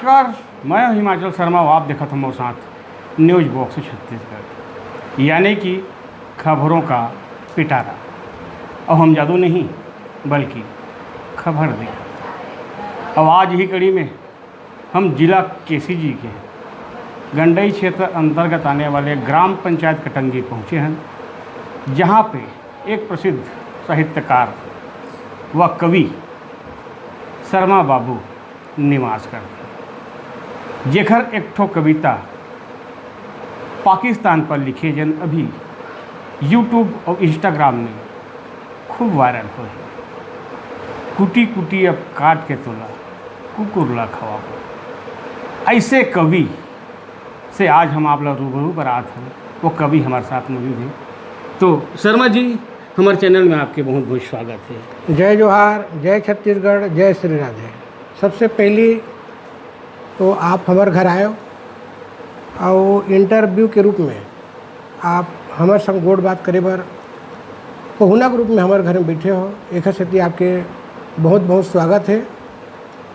नमस्कार, मैं हिमाचल शर्मा और आप देखा था मोर साथ न्यूज़ बॉक्स छत्तीसगढ़, यानी कि खबरों का पिटारा। अब हम जादू नहीं बल्कि खबर दिखा। अब आज ही कड़ी में हम जिला केसीजी के गंडई क्षेत्र अंतर्गत आने वाले ग्राम पंचायत कटंगी पहुँचे हैं, जहाँ पे एक प्रसिद्ध साहित्यकार व कवि शर्मा बाबू निवास करते हैं, जेकर एक ठो कविता पाकिस्तान पर लिखे जन अभी यूट्यूब और इंस्टाग्राम में खूब वायरल हो है। कुटी कुटी अब काट के तोला कुकुरला खवा। ऐसे कवि से आज हम आप लोग रूबरू पर आते हैं। वो कवि हमारे साथ मौजूद हैं। तो शर्मा जी, हमारे चैनल में आपके बहुत बहुत स्वागत है। जय जोहार, जय छत्तीसगढ़, जय श्री राधे। सबसे पहली तो आप हमारे घर आए और इंटरव्यू के रूप में आप हमारे संग गोड़ बात करे बर पहुना के रूप में हमारे घर में बैठे हो। एक स्थिति आपके बहुत बहुत स्वागत है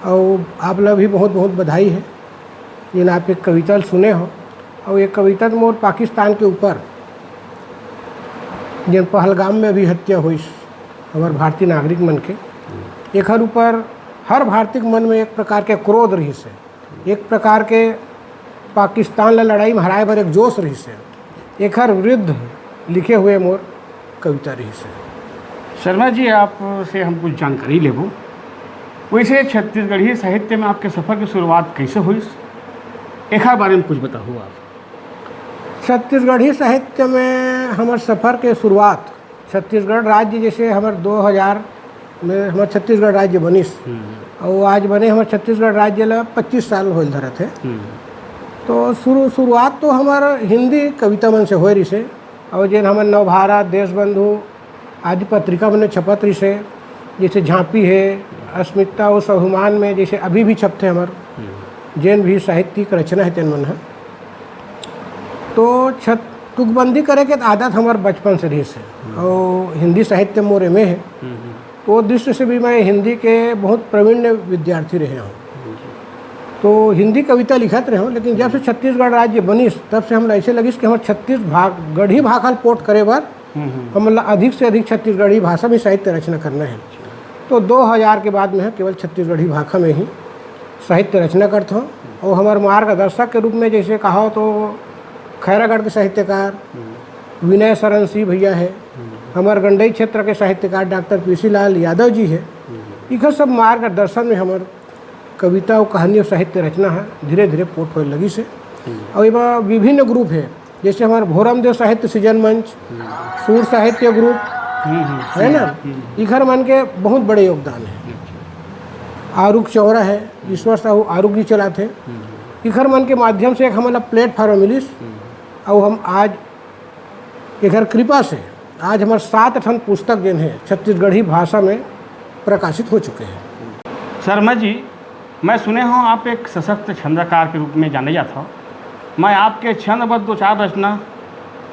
और आप लोग भी बहुत बहुत बधाई है जिन आप एक कविता सुने हो। और एक कविता तो मोर पाकिस्तान के ऊपर जिन पहलगाम में भी हत्या हुई हमारे भारतीय नागरिक मन के, एक ऊपर हर भारतीय मन में एक प्रकार के क्रोध रही से, एक प्रकार के पाकिस्तान ला लड़ाई में हराए बर एक जोश रही से, एक विरुद्ध लिखे हुए मोर कविता रही से। शर्मा जी, आपसे हम कुछ जानकारी लेबो। वैसे छत्तीसगढ़ी साहित्य में आपके सफ़र की शुरुआत कैसे हुई, एक बारे में कुछ बताओ आप। छत्तीसगढ़ी साहित्य में हमारे सफ़र के शुरुआत छत्तीसगढ़ राज्य जैसे हमारे 2000 में हमारे छत्तीसगढ़ राज्य बनिस और आज बने हमारे छत्तीसगढ़ राज्य ला 25 साल हो धरत है। तो शुरुआत तो हमारा हिंदी कविता मन से हो रही से और जिन हमारे नवभारत, देशबंधु आदि पत्रिका मन छपत रही से, जैसे झांपी है, अस्मिता और स्वाभिमान में जैसे अभी भी छपते हमारे जिन भी साहित्यिक रचना है तेन मन है। तो तुकबंदी करे के आदत हमारे बचपन से रही से और हिंदी साहित्य मोरे में है। तो दृष्टि से भी मैं हिंदी के बहुत प्रवीण विद्यार्थी रहे हूँ, तो हिंदी कविता लिखत रहे हूँ। लेकिन जब से छत्तीसगढ़ राज्य बनिस तब से हम ऐसे लगिस कि हमारे छत्तीसगढ़ी भाखा पोर्ट करे बर हम अधिक से अधिक छत्तीसगढ़ी भाषा में साहित्य रचना करना है। तो 2000 के बाद में है केवल छत्तीसगढ़ी भाषा में ही साहित्य रचना करता हूँ। और हमारे मार्गदर्शक के रूप में जैसे कहा तो खैरागढ़ के साहित्यकार विनय शरण सिंह भैया है, हमारे गंडई क्षेत्र के साहित्यकार डॉक्टर पीसी लाल यादव जी है। इधर सब मार्गदर्शन में हमारे कविता और कहानी और साहित्य रचना है धीरे धीरे पोर्ट होने लगी से। और ये विभिन्न ग्रुप है, जैसे हमारे भोरमदेव साहित्य सृजन मंच, सूर साहित्य ग्रुप है ना, इधर मन के बहुत बड़े योगदान है। आरुख चौरा है, ईश्वर साहू आरुख जी चलाते हैं। इधर मन के माध्यम से एक हमारा प्लेटफॉर्म मिलिस और हम आज इधर कृपा से आज हमारे 7 ठन पुस्तक जिन है छत्तीसगढ़ी भाषा में प्रकाशित हो चुके हैं। शर्मा जी, मैं सुने हूँ आप एक सशक्त छंदकार के रूप में जाने जाता हूँ। मैं आपके छंदबद्ध 2-4 रचना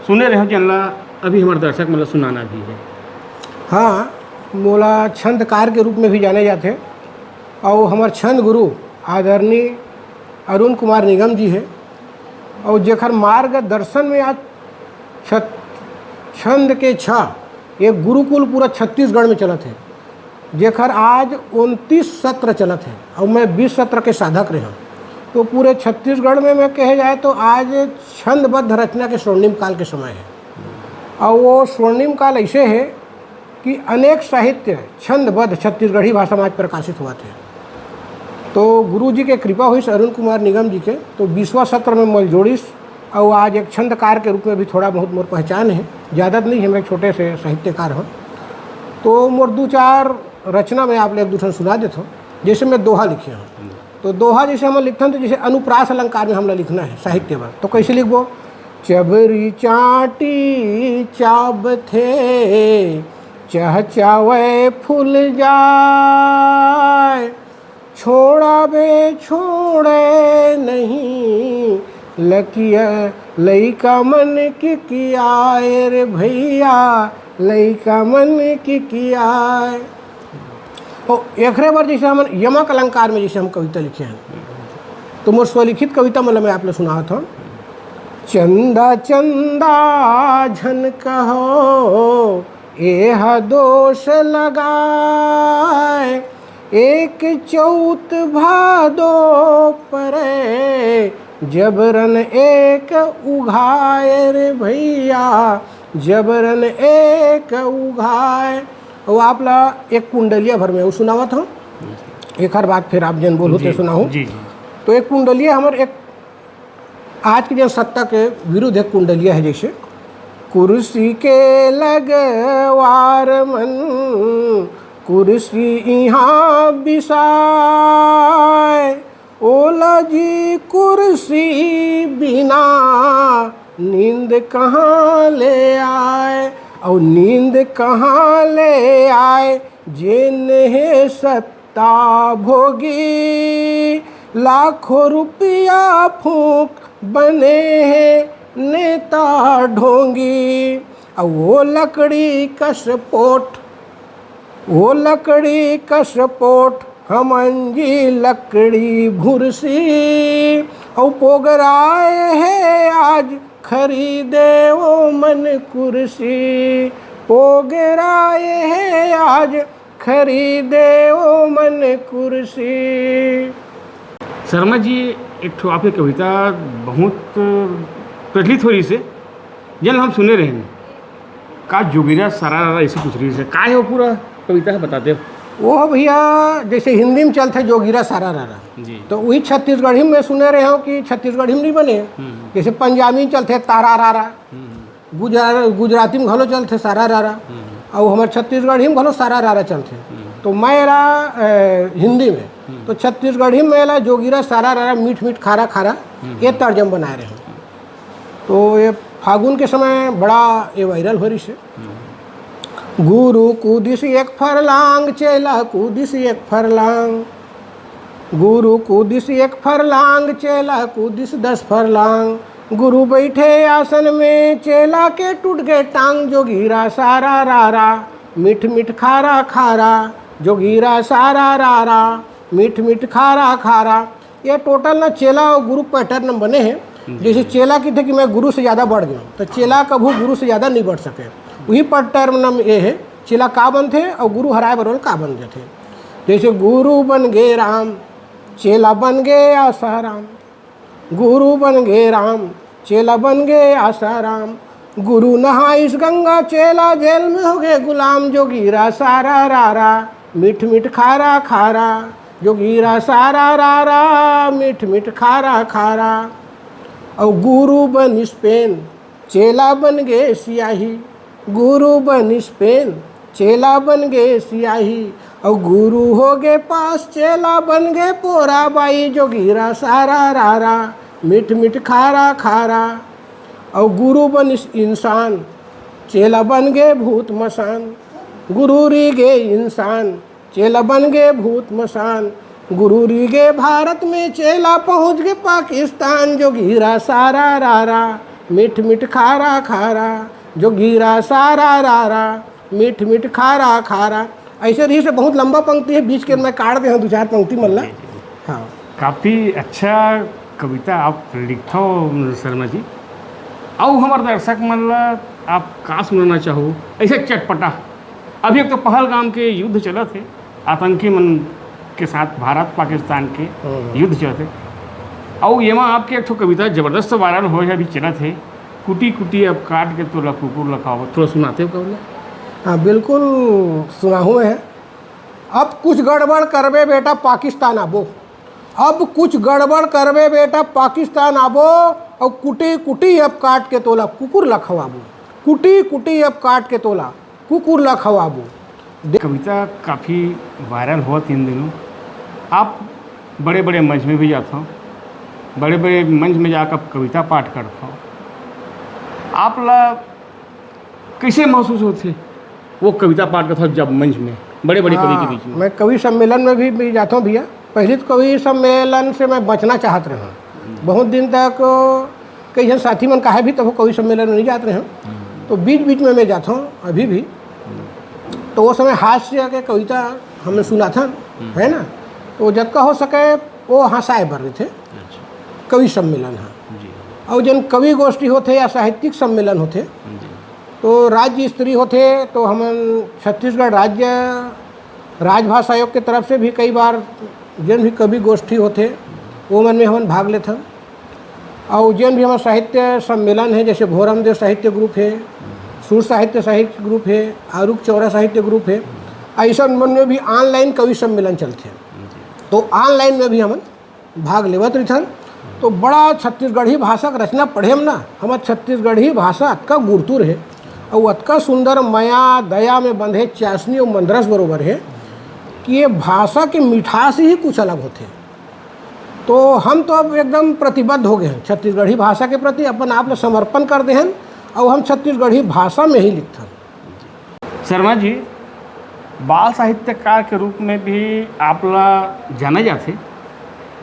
सुने रहे हूँ जिनला अभी हमारे दर्शक मतलब सुनाना भी है। हाँ, मोला छंदकार के रूप में भी जाने जाते हैं और हमारे छंद गुरु आदरणीय अरुण कुमार निगम जी है और जेखर मार्गदर्शन में आज छंद के एक गुरुकुल पूरा छत्तीसगढ़ में चलत है, जेखर आज 29 सत्र चलत है और मैं 20 सत्र के साधक रहा। तो पूरे छत्तीसगढ़ में मैं कहे जाए तो आज छंदबद्ध रचना के स्वर्णिम काल के समय है। और वो स्वर्णिम काल ऐसे है कि अनेक साहित्य छंदबद्ध छत्तीसगढ़ी भाषा में आज प्रकाशित हुआ थे। तो गुरु जी के कृपा हुई अरुण कुमार निगम जी के, तो 20वां सत्र में मल जोड़िस और आज एक छंदकार के रूप में भी थोड़ा बहुत मोर पहचान है, ज़्यादा नहीं है, मैं छोटे से साहित्यकार हूँ। तो मोर 2-4 रचना में आप एक दूसरा सुना देता हूँ। जैसे मैं दोहा लिखे हूँ, तो दोहा जैसे हम लिखते तो जैसे अनुप्रास अलंकार में हमने लिखना है साहित्य में, तो कैसे लिखबो। चबरी चाटी चाब थे चहचावे फूल जाए, छोड़ा बे छोड़े नहीं लकिया लइका मन की कियाए रे भैया, लइका मन की कियाए। और एक बार जैसे हम यमक अलंकार में जैसे हम कविता लिखे हैं, तो मोर स्वलिखित कविता मतलब मैं आपने सुना था। चंदा चंदा झन कहो एह दोष लगाए, एक चौथ भादो परे जबरन एक उघाए रे भैया, जबरन एक उघाए। और आपला एक कुंडलिया भर में वो सुनावत हूँ, एक हर बात फिर आप जन बोलो तो सुनाऊँ। जी जी। तो एक कुंडलिया हमार एक आज के जो सत्ता के विरुद्ध एक कुंडलिया है, जैसे कुर्सी के लगवार मन कुर्सी यहाँ बिसाए, ओला जी कुर्सी बिना नींद कहाँ ले आए, और नींद कहाँ ले आए जिन्हें सत्ता भोगी, लाखों रुपया फूंक बने हैं नेता ढोंगी। और वो लकड़ी का सपोर्ट, वो लकड़ी का सपोर्ट हमंजी लकड़ी भुरसी, और पोगराए है आज खरीदे वो मन कुर्सी, पोगराए है आज खरीदे वो मन कुर्सी। शर्मा जी, एक ठो आपकी कविता बहुत प्रचलित हो रही से जल हम सुने रहे हैं का जोगिरा सारा ऐसे कुछ रही से का है वो पूरा कविता है बताते हो। वो भैया जैसे हिंदी में चलते जोगिरा सारा रारा जी। तो वही छत्तीसगढ़ी में सुने रहे हो कि छत्तीसगढ़ी में नहीं बने। जैसे पंजाबी में चलते तारा रारा, गुजराती में घलो चलते सारा रारा, और हमारे छत्तीसगढ़ी में घलो सारा रारा चलते। तो मेरा हिंदी में तो छत्तीसगढ़ी में मेरा जोगिरा सारा रारा मीठ मीठ खारा खारा ये तर्जम बनाए रहे। तो ये फागुन के समय बड़ा ये वायरल हो रही से। गुरु कूदिस एक फरलांग चेला कूदिस एक फरलांग, गुरु कूदिस एक फरलांग चेला कूदिस 10 फरलांग, गुरु बैठे आसन में चेला के टूट गए टांग, जोगिरा सारा रारा मीठ मीठ खारा खारा, जोगिरा सारा रारा मीठ मीठ खारा खारा। ये टोटल ना चेला और गुरु पैटर्न बने हैं। जैसे चेला की थे कि मैं गुरु से ज़्यादा बढ़ गया, तो चेला कभी गुरु से ज़्यादा नहीं बढ़ सके, वही पैटर्न ये है। चेला का बनते और गुरु हराए बरोल का बन जाते। जैसे गुरु बन गए राम चेला बन गए आसाराम, गुरु बन गए राम चेला बन गए आसाराम, गुरु नहा इस गंगा चेला जेल में हो गए गुलाम, जोगिरा सारा रारा मीठ मीठ खारा खारा, जोगिरा सारा रारा मीठ मीठ खारा खारा। और गुरु बन स्पेन चेला बन गए सियाही, गुरु बन स्पेन चेला बन गए सियाही, और गुरु हो गए पास चेला बन गए पोरा बाई, जोगिरा सारा रारा मीठ मीठ खारा खारा। और गुरु बन इंसान चेला बन गए भूत मसान, गुरु री गए इंसान चेला बन गए भूत मसान, गुरु री गए भारत में चेला पहुंच गए पाकिस्तान, जोगिरा सारा रारा मीठ मीठ खारा खारा, जोगिरा सारा रारा मीठ मीठ खारा खारा। ऐसे रही से बहुत लंबा पंक्ति है, बीच के मैं काट दे 2-4 पंक्ति मतलब। हाँ, काफ़ी अच्छा कविता आप लिखते हो शर्मा जी। और हमारे दर्शक मतलब आप का सुनाना चाहो ऐसे चटपटा। अभी एक तो पहलगाम के युद्ध चला थे, आतंकी मन के साथ भारत पाकिस्तान के युद्ध चलते, और ये आपके एक कविता ज़बरदस्त वायरल हो अभी चला थे, कुटी कुटी अब काट के तो कुकुर लखाओ, थोड़ा सुनाते हो कविता। हाँ बिल्कुल सुना हुए है। अब कुछ गड़बड़ करबे बेटा पाकिस्तान आबो, अब कुछ गड़बड़ करबे बेटा पाकिस्तान आबो, और कुटी कुटी अब काट के तोला कुकुर लखवाबो, कुटी कुटी अब काट के तोला कुकुर लखवाबो। कविता काफ़ी वायरल हुआ 3 दिनों। आप बड़े बड़े मंच में भी जाते हो, बड़े बड़े मंच में जाकर कविता पाठ करते हो, आप ला कैसे महसूस होते वो कविता पाठ करते हो जब मंच में बड़े बड़े कवि के बीच में? मैं कवि सम्मेलन में भी जाता हूँ भैया। पहले तो कवि सम्मेलन से मैं बचना चाहते रहा, बहुत दिन तक कई जन साथी मन कहे भी तो कवि सम्मेलन में नहीं जाते रहे, तो बीच बीच में मैं जाता हूँ अभी भी। तो वो समय हास्य के कविता हमने सुना था, है ना, तो जब का हो सके वो हंसाए बर रहे थे। कवि सम्मेलन है। जी और जन कवि गोष्ठी होते या साहित्यिक सम्मेलन होते जी तो राज्य स्तरीय होते, तो हम छत्तीसगढ़ राज्य राजभाषा आयोग के तरफ से भी कई बार जन भी कवि गोष्ठी होते वो मन में हम भाग लेते हैं। और जन भी हमारा साहित्य सम्मेलन है, जैसे भोरमदेव साहित्य ग्रुप है, सुर साहित्य साहित्य ग्रुप है, आरुक चौरा साहित्य ग्रुप है, ऐसा मन में भी ऑनलाइन कवि सम्मेलन चलते हैं। तो ऑनलाइन में भी हम भाग लेवत रहन। तो बड़ा छत्तीसगढ़ी भाषा का रचना पढ़े हम ना, हमार छत्तीसगढ़ी भाषा अतका गुरतुर है और अतका सुंदर माया दया में बंधे चाशनी और मंदरस बरोबर है कि ये भाषा की मिठास ही कुछ अलग होते। तो हम तो अब एकदम प्रतिबद्ध हो गए हैं छत्तीसगढ़ी भाषा के प्रति, अपन आप लोग समर्पण कर दे हैं और हम छत्तीसगढ़ी भाषा में ही लिखते हैं। शर्मा जी, बाल साहित्यकार के रूप में भी आप लोग जाने जाते,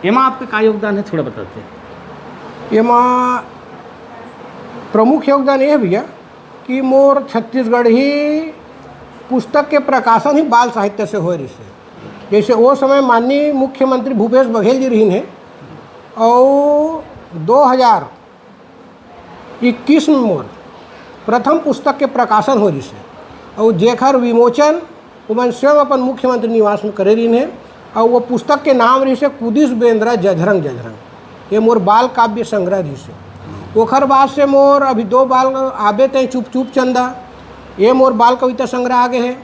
एमा आपका क्या योगदान है, थोड़ा बताते। एमा प्रमुख योगदान ये है भैया कि मोर छत्तीसगढ़ी पुस्तक के प्रकाशन ही बाल साहित्य से हो रही है। जैसे वो समय माननीय मुख्यमंत्री भूपेश बघेल जी रही हैं और 2021 में मोर प्रथम पुस्तक के प्रकाशन हो रही है और जेखर विमोचन उमन स्वयं अपन मुख्यमंत्री निवास में करे रही हैं। और वो पुस्तक के नाम रही से कुदिस बेंद्रा जझरंग जझरंग, ये मोर बाल काव्य संग्रह रही से। ओखर बाद से मोर अभी 2 बाल आबे तय चुप चुप चंदा, ये मोर बाल कविता संग्रह आगे है।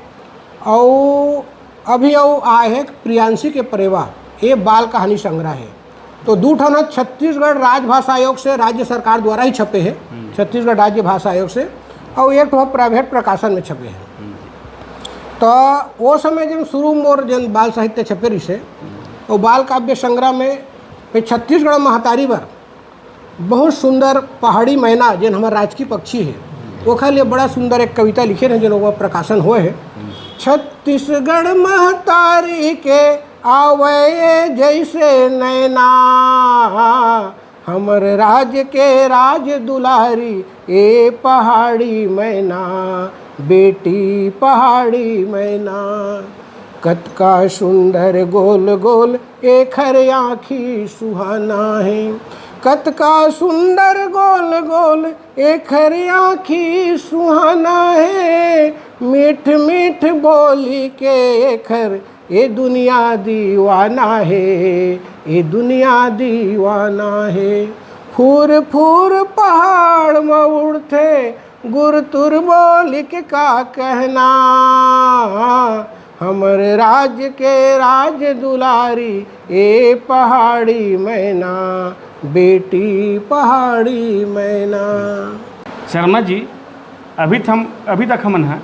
और अभी आए है प्रियांशी के परेवा, ये बाल कहानी संग्रह है। तो 2 ठन छत्तीसगढ़ राजभाषा आयोग से राज्य सरकार द्वारा ही छपे हैं, छत्तीसगढ़ राज्य भाषा आयोग से, और एक ठो प्राइवेट प्रकाशन में छपे हैं। तो वो समय जब शुरू मोर जन बाल साहित्य छपे रही से और बाल काव्य संग्रह में छत्तीसगढ़ महतारी बर बहुत सुंदर पहाड़ी मैना जन हमारा राजकीय पक्षी है, ओखर लिए बड़ा सुंदर एक कविता लिखे हैं जन वो प्रकाशन हुए है। छत्तीसगढ़ महतारी के आवे जैसे नैना, हमर राज के राज दुलारी ए पहाड़ी मैना, बेटी पहाड़ी मैना। कतका सुंदर गोल गोल एखर आँखी सुहाना है, कतका सुंदर गोल गोल एखर आँखी सुहाना है। मीठ मीठ बोली के एखर ये दुनिया दीवाना है, ये दुनिया दीवाना है। फूर फूर पहाड़ में उड़ते गुरतुर बोल के का कहना, हमरे राज के राज दुलारी ए पहाड़ी मैना, बेटी पहाड़ी मैना। शर्मा जी, अभी तक हमन हैं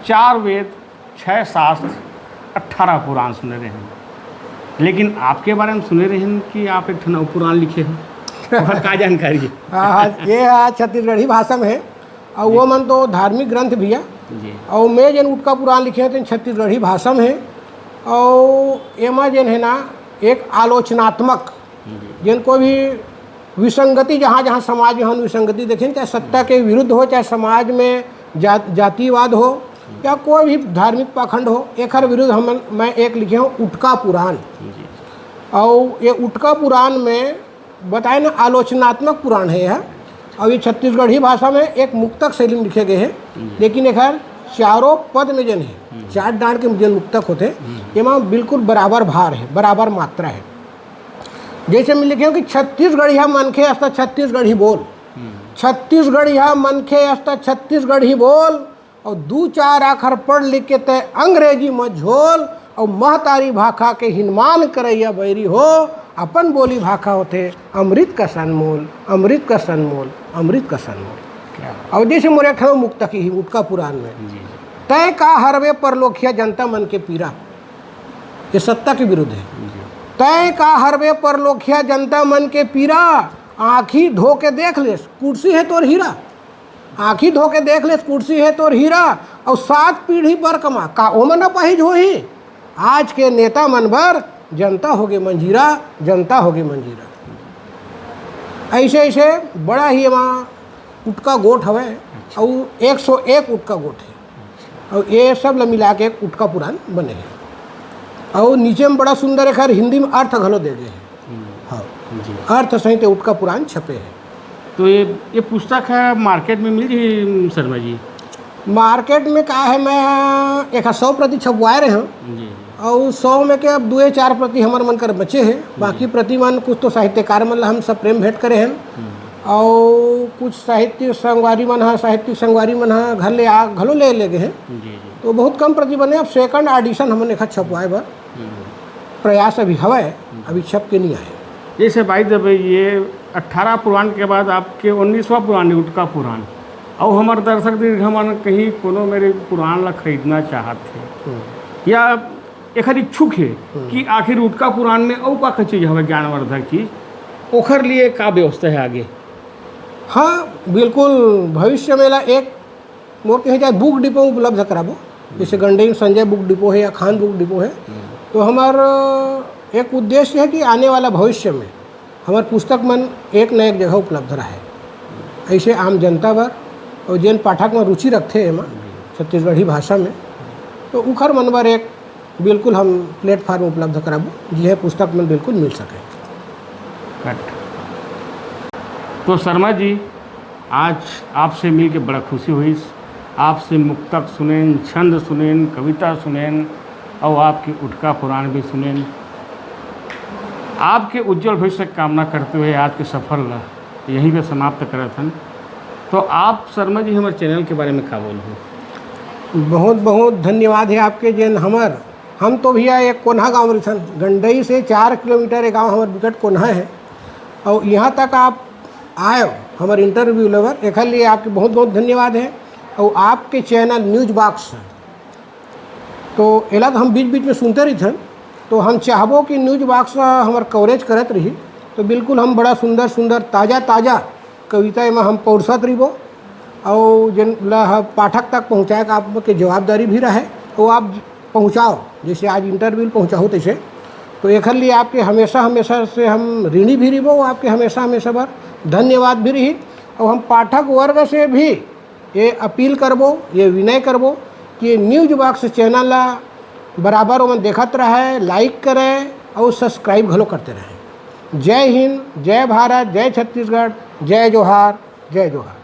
4 वेद 6 शास्त्र 18 पुराण सुने रहे हैं, लेकिन आपके बारे में सुने रहे हैं कि आप एक नव पुराण लिखे हैं, और क्या जानकारी है? हाँ, ये छत्तीसगढ़ी भाषा में है और वो मन तो धार्मिक ग्रंथ भी है जी। और मैं जन उटका पुराण लिखे हैं तो छत्तीसगढ़ी भाषा में है। और एमा जन है ना एक आलोचनात्मक, जिनको भी विसंगति जहाँ जहाँ समाज में हम विसंगति देखें, चाहे सत्ता के विरुद्ध हो, चाहे समाज में जातिवाद हो या कोई भी धार्मिक पाखंड हो, एक हर विरुद्ध मैं एक लिखे हूँ उटका पुराण। और ये उटका पुराण में बताए ना आलोचनात्मक पुराण है यह, और ये छत्तीसगढ़ी भाषा में एक मुक्तक शैली में लिखे गए हैं। लेकिन एक हर चारों पद में जन है, 4 डांड के जन मुक्तक होते, एवं बिल्कुल बराबर भार है, बराबर मात्रा है। जैसे मैं लिखे हूँ कि छत्तीसगढ़िया मनखे अस्ता छत्तीसगढ़ी बोल, छत्तीसगढ़िया मनखे अस्ता छत्तीसगढ़ी बोल, और 2-4 अक्षर पढ़ लिख के तय अंग्रेजी में झोल, और महतारी भाखा के हिनमान करैया बैरी हो, अपन बोली भाखा होते अमृत का सनमोल, अमृत का सनमोल, अमृत का सनमोल। और जैसे मोरे खड़ो मुक्तक ही उटका पुराण में, तय का हरवे पर लोखिया जनता मन के पीरा, ये सत्ता के विरुद्ध है। तय का हरवे पर लोखिया जनता मन के पीरा, आँखी धो के देख ले कुर्सी है तोर हीरा, आँखी धो के देख ले कुर्सी है तोर हीरा, और 7 पीढ़ी पर कमा का ओमन अपहिज हो ही, आज के नेता मन भर जनता होगे मंजीरा, जनता होगे मंजीरा। ऐसे ऐसे बड़ा ही वहाँ उटका गोट हवे, और 101 उटका गोट है, और ये सब ल मिला के एक उटका पुराण बने हैं। और नीचे में बड़ा सुंदर एक हिंदी में अर्थ घलो दे गए हैं। हाँ जी। अर्थ संहिता उटका पुराण छपे हैं। तो ये पुस्तक है मार्केट में मिल रही शर्मा जी? मार्केट में का है, मैं 100 प्रति छपवाए रहे हैं जी और 100 में के अब 2-4 प्रति हमार मन कर बचे हैं। बाकी प्रति मन कुछ तो साहित्यकार मन ला हम सब प्रेम भेंट करे हैं और कुछ साहित्यिक संगवारी मन हा घर ले आ घलो ले गए हैं। जी। तो बहुत कम प्रति बने। अब सेकंड एडिशन हमन एक छपवाए बर प्रयास अभी हवाए, अभी छप के नहीं आए। जैसे भाई जब ये 18 पुराण के बाद आपके 19वां पुराण उटका पुराण, और हमारे दर्शक दीर्घमान कहीं कोनो मेरे पुराण ला खरीदना चाहते या एक इच्छुक है कि आखिर उटका पुराण में और का चीज़ हमें ज्ञानवर्धक चीज़, ओखर लिए का व्यवस्था है आगे? हाँ बिल्कुल, भविष्य में ला एक मोर कहीं जाए बुक डिपो उपलब्ध कराबो। जैसे गंडई संजय बुक डिपो है या खान बुक डिपो है। तो हमारा एक उद्देश्य है कि आने वाला भविष्य में हमारे पुस्तक मन एक न एक जगह उपलब्ध रहे। ऐसे आम जनता बर और जिन पाठक में रुचि रखते हैं एमा छत्तीसगढ़ी भाषा में, तो उखर मन बर एक बिल्कुल हम प्लेटफार्म उपलब्ध कराबो जिहे पुस्तक में बिल्कुल मिल सके। तो शर्मा जी, आज आपसे मिल के बड़ा खुशी हुई। आपसे मुक्तक सुनेन, छंद सुनेन, कविता सुनेन और आपके उटका पुराण भी सुनेन। आपके उज्जवल भविष्य की कामना करते हुए आज के सफर यहीं पे समाप्त करत हन। तो आप शर्मा जी हमारे चैनल के बारे में क्या बोलूँ? बहुत बहुत धन्यवाद है आपके। जैन हम तो भैया एक कोन्हा गाँव में थन, गंडई से 4 किलोमीटर एक गाँव हमारे विकट कोन्हा है और यहाँ तक आप आए हमारे इंटरव्यू लेवर, एक लिए आपके बहुत बहुत धन्यवाद है। और आपके चैनल न्यूज बॉक्स तो एला तो हम बीच बीच में सुनते रही थे, तो हम चाहबो कि न्यूज बॉक्स हमारे कवरेज करत रही तो बिल्कुल हम बड़ा सुंदर सुंदर ताज़ा कविता में हम पौरसत रहीबो और जिन पाठक तक पहुँचाए का आपके जवाबदारी भी रहे और आप पहुँचाओ, जैसे आज इंटरव्यू पहुँचाओ तैसे। तो एक लिए आपके हमेशा से हम ऋणी भी रहीबो, आपके हमेशा बार धन्यवाद भी रही। और हम पाठक वर्ग से भी ये अपील करबो, ये विनय करबो कि न्यूज बॉक्स चैनल ला बराबर वो देखत रहे, लाइक करें और सब्सक्राइब घलो करते रहें। जय हिंद, जय भारत, जय छत्तीसगढ़, जय जोहार, जय जोहार।